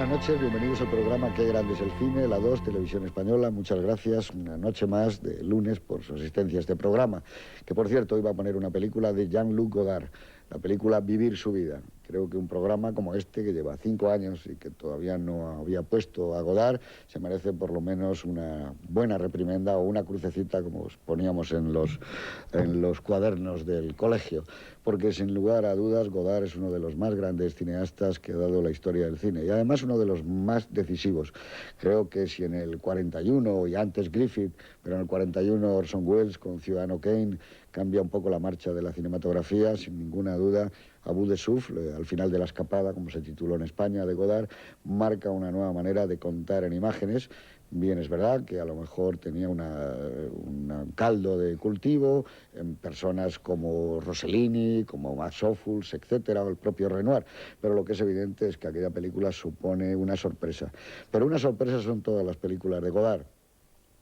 buenas noches, bienvenidos al programa Qué grande es el cine, la 2, Televisión Española. Muchas gracias, una noche más de lunes por su asistencia a este programa, que por cierto hoy va a poner una película de Jean-Luc Godard, la película Vivir su vida. Creo que un programa como este, que lleva 5 años y que todavía no había puesto a Godard, se merece por lo menos una buena reprimenda o una crucecita, como poníamos en los cuadernos del colegio, porque sin lugar a dudas Godard es uno de los más grandes cineastas que ha dado la historia del cine y además uno de los más decisivos. Creo que si en el 41 y antes Griffith, pero en el 41 Orson Welles con Ciudadano Kane cambia un poco la marcha de la cinematografía, sin ninguna duda. A bout de souffle, al final de la escapada, como se tituló en España, de Godard, marca una nueva manera de contar en imágenes. Bien, es verdad que a lo mejor tenía un caldo de cultivo en personas como Rossellini, como Max Ophuls, etcétera, o el propio Renoir, pero lo que es evidente es que aquella película supone una sorpresa. Pero una sorpresa son todas las películas de Godard,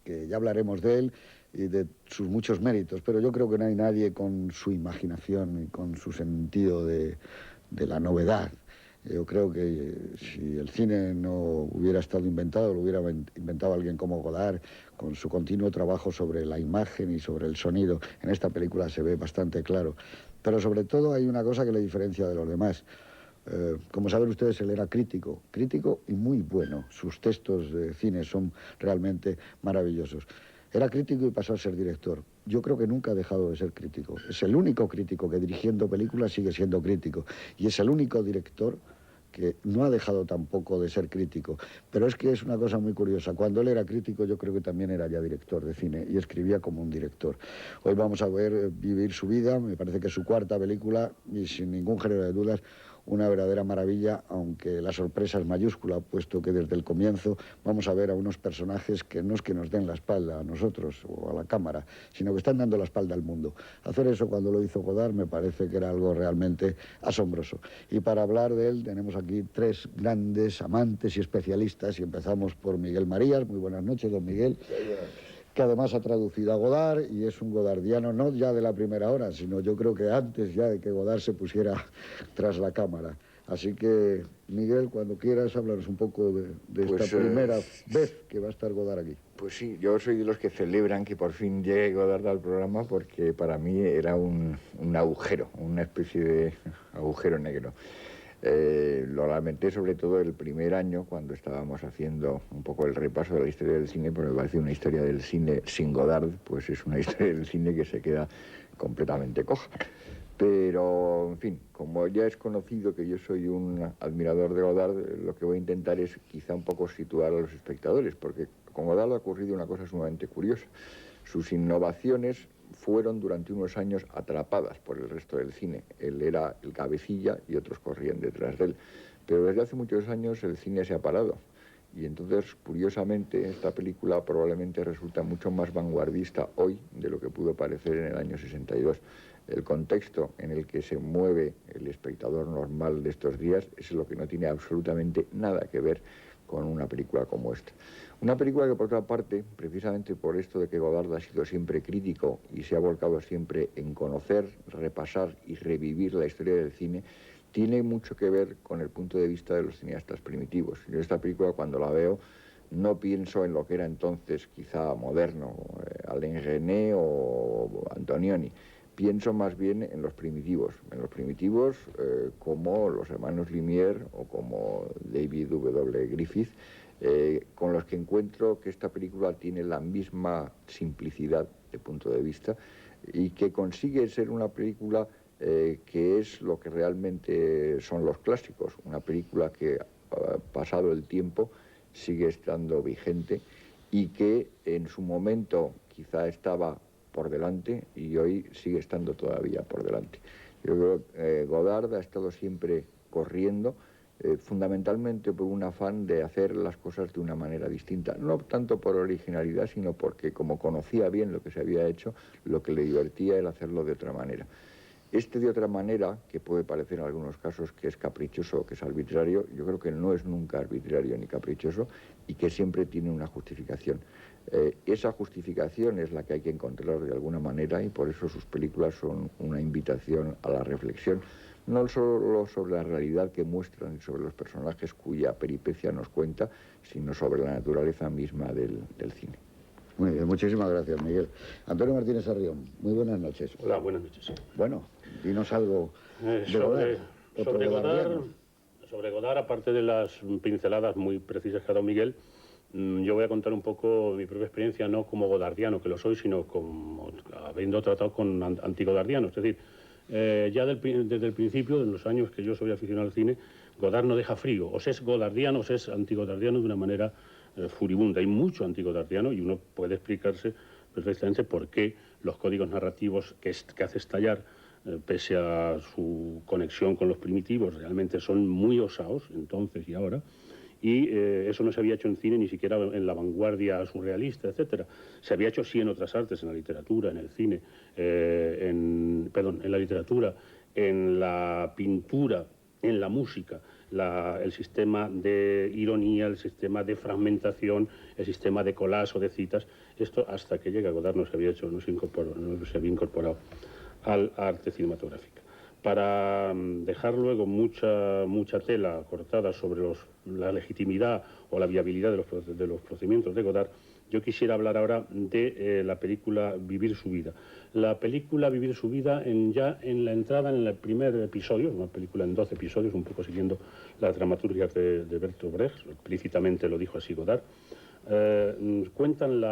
que ya hablaremos de él y de sus muchos méritos, pero yo creo que no hay nadie con su imaginación y con su sentido de la novedad. Yo creo que si el cine no hubiera estado inventado, lo hubiera inventado alguien como Godard, con su continuo trabajo sobre la imagen y sobre el sonido. En esta película se ve bastante claro. Pero sobre todo hay una cosa que le diferencia de los demás. Como saben ustedes, él era crítico y muy bueno. Sus textos de cine son realmente maravillosos. Era crítico y pasó a ser director. Yo creo que nunca ha dejado de ser crítico. Es el único crítico que dirigiendo películas sigue siendo crítico. Y es el único director que no ha dejado tampoco de ser crítico. Pero es que es una cosa muy curiosa. Cuando él era crítico, yo creo que también era ya director de cine y escribía como un director. Hoy vamos a ver Vivir su vida, me parece que es su cuarta película y sin ningún género de dudas una verdadera maravilla, aunque la sorpresa es mayúscula, puesto que desde el comienzo vamos a ver a unos personajes que no es que nos den la espalda a nosotros o a la cámara, sino que están dando la espalda al mundo. Hacer eso cuando lo hizo Godard me parece que era algo realmente asombroso. Y para hablar de él tenemos aquí tres grandes amantes y especialistas, y empezamos por Miguel Marías. Muy buenas noches, don Miguel. Sí, buenas noches. Que además ha traducido a Godard y es un godardiano no ya de la primera hora, sino yo creo que antes ya de que Godard se pusiera tras la cámara. Así que, Miguel, cuando quieras, háblanos un poco de esta primera vez que va a estar Godard aquí. Pues sí, yo soy de los que celebran que por fin llegue Godard al programa, porque para mí era un agujero, una especie de agujero negro. Lo lamenté sobre todo el primer año, cuando estábamos haciendo un poco el repaso de la historia del cine, porque me parece una historia del cine sin Godard, pues es una historia del cine que se queda completamente coja. Pero, en fin, como ya es conocido que yo soy un admirador de Godard, lo que voy a intentar es quizá un poco situar a los espectadores, porque con Godard ha ocurrido una cosa sumamente curiosa. Sus innovaciones fueron durante unos años atrapadas por el resto del cine. Él era el cabecilla y otros corrían detrás de él. Pero desde hace muchos años el cine se ha parado. Y entonces, curiosamente, esta película probablemente resulta mucho más vanguardista hoy de lo que pudo parecer en el año 62. El contexto en el que se mueve el espectador normal de estos días es lo que no tiene absolutamente nada que ver con una película como esta. Una película que, por otra parte, precisamente por esto de que Godard ha sido siempre crítico y se ha volcado siempre en conocer, repasar y revivir la historia del cine, tiene mucho que ver con el punto de vista de los cineastas primitivos. Yo esta película, cuando la veo, no pienso en lo que era entonces quizá moderno, Alain Resnais o Antonioni. Pienso más bien en los primitivos como los hermanos Lumière o como David W. Griffith, con los que encuentro que esta película tiene la misma simplicidad de punto de vista y que consigue ser una película que es lo que realmente son los clásicos, una película que pasado el tiempo sigue estando vigente y que en su momento quizá estaba por delante y hoy sigue estando todavía por delante. Yo creo que Godard ha estado siempre corriendo, fundamentalmente por un afán de hacer las cosas de una manera distinta, no tanto por originalidad, sino porque como conocía bien lo que se había hecho, lo que le divertía era hacerlo de otra manera. Este de otra manera, que puede parecer en algunos casos que es caprichoso o que es arbitrario, yo creo que no es nunca arbitrario ni caprichoso y que siempre tiene una justificación. Esa justificación es la que hay que encontrar de alguna manera y por eso sus películas son una invitación a la reflexión, no solo sobre la realidad que muestran, sobre los personajes cuya peripecia nos cuenta, sino sobre la naturaleza misma del cine. Muy bien, muchísimas gracias, Miguel. Antonio Martínez Sarrión, muy buenas noches. Hola, buenas noches. Bueno, dinos algo de Godard. Sobre Godard, aparte de las pinceladas muy precisas que ha dado Miguel, yo voy a contar un poco mi propia experiencia, no como godardiano, que lo soy, sino como habiendo tratado con antigodardianos. Es decir, ya desde el principio, de los años que yo soy aficionado al cine, Godard no deja frío. O se es godardiano o se es antigodardiano de una manera furibunda. Hay mucho antigodardiano y uno puede explicarse perfectamente por qué los códigos narrativos que hace estallar, pese a su conexión con los primitivos, realmente son muy osados, entonces y ahora, y eso no se había hecho en cine, ni siquiera en la vanguardia surrealista, etcétera. Se había hecho sí en otras artes, en la literatura, en el cine, en la literatura, en la pintura, en la música, el sistema de ironía, el sistema de fragmentación, el sistema de collage o de citas. Esto hasta que llega Godard no se había hecho, no se había incorporado al arte cinematográfica. Para dejar luego mucha tela cortada sobre la legitimidad o la viabilidad de los procedimientos de Godard, yo quisiera hablar ahora de la película Vivir su vida. La película Vivir su vida, ya en la entrada, en el primer episodio, una película en 12 episodios, un poco siguiendo la dramaturgia de Bertolt Brecht, explícitamente lo dijo así Godard, cuentan el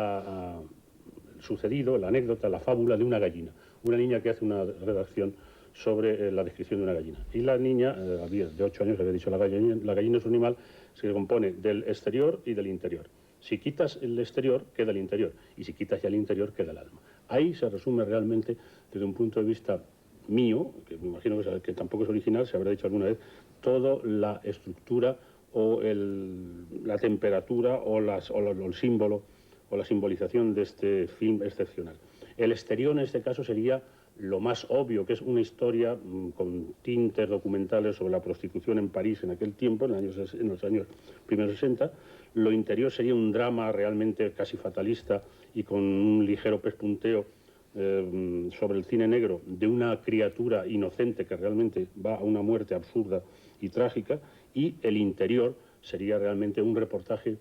sucedido, la anécdota, la fábula de una gallina. Una niña que hace una redacción sobre la descripción de una gallina. Y la niña, de 8 años, había dicho, la gallina es un animal que se compone del exterior y del interior. Si quitas el exterior, queda el interior. Y si quitas ya el interior, queda el alma. Ahí se resume realmente, desde un punto de vista mío, que me imagino que tampoco es original, se habrá dicho alguna vez, toda la estructura o la temperatura o el símbolo o la simbolización de este film excepcional. El exterior, en este caso, sería lo más obvio, que es una historia con tintes documentales sobre la prostitución en París en aquel tiempo, en los años primeros 60. Lo interior sería un drama realmente casi fatalista y con un ligero pespunteo sobre el cine negro de una criatura inocente que realmente va a una muerte absurda y trágica, y el interior sería realmente un reportaje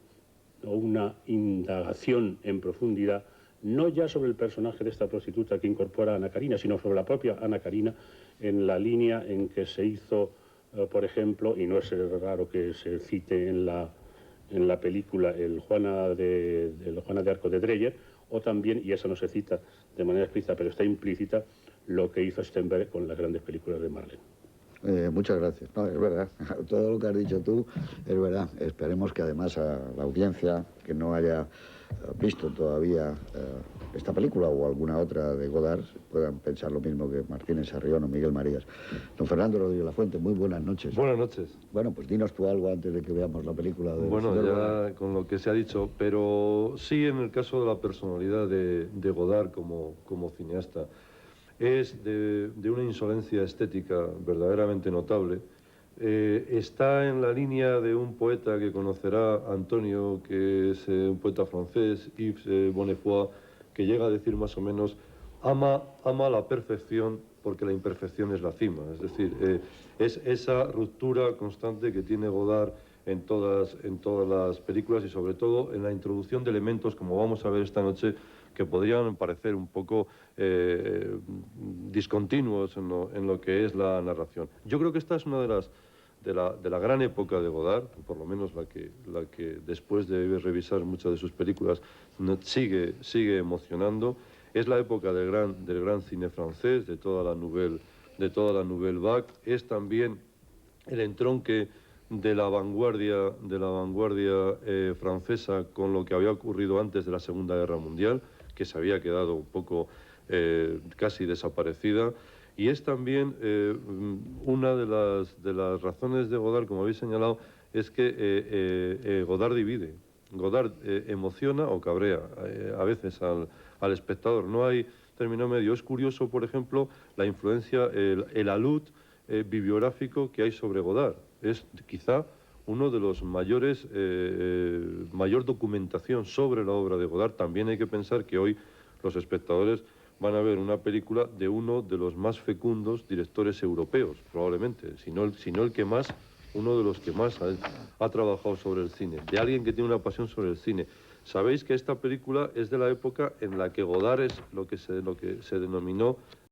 o una indagación en profundidad, no ya sobre el personaje de esta prostituta que incorpora a Ana Karina, sino sobre la propia Ana Karina, en la línea en que se hizo, por ejemplo, y no es raro que se cite en la película el Juana de Arco de Dreyer, o también, y eso no se cita de manera explícita, pero está implícita, lo que hizo Sternberg con las grandes películas de Marlene. Muchas gracias. No, es verdad, todo lo que has dicho tú es verdad. Esperemos que además a la audiencia que no haya visto todavía esta película o alguna otra de Godard puedan pensar lo mismo que Martínez Sarrión o Miguel Marías. Don Fernando Rodríguez Lafuente, muy buenas noches. Buenas noches. Bueno, pues dinos tú algo antes de que veamos la película de Bueno, ya Godard. con lo que se ha dicho, pero sí en el caso de la personalidad de Godard como cineasta, es de una insolencia estética verdaderamente notable. Está en la línea de un poeta que conocerá Antonio, que es un poeta francés, Yves Bonnefoy, que llega a decir más o menos, ama la perfección porque la imperfección es la cima. Es decir, es esa ruptura constante que tiene Godard en todas las películas y sobre todo en la introducción de elementos, como vamos a ver esta noche, que podrían parecer un poco discontinuos en lo que es la narración. Yo creo que esta es una de la gran época de Godard, por lo menos la que después de revisar muchas de sus películas sigue emocionando. Es la época del gran cine francés, de toda la Nouvelle Vague. Es también el entronque de la vanguardia francesa con lo que había ocurrido antes de la Segunda Guerra Mundial, que se había quedado un poco casi desaparecida. Y es también una de las razones de Godard, como habéis señalado, es que Godard divide. Godard emociona o cabrea a veces al espectador. No hay término medio. Es curioso, por ejemplo, la influencia, el alud bibliográfico que hay sobre Godard. Es quizá uno de los mayor documentación sobre la obra de Godard. También hay que pensar que hoy los espectadores van a ver una película de uno de los más fecundos directores europeos, probablemente, si no el que más, uno de los que más ha trabajado sobre el cine, de alguien que tiene una pasión sobre el cine. Sabéis que esta película es de la época en la que Godard es lo que se denominó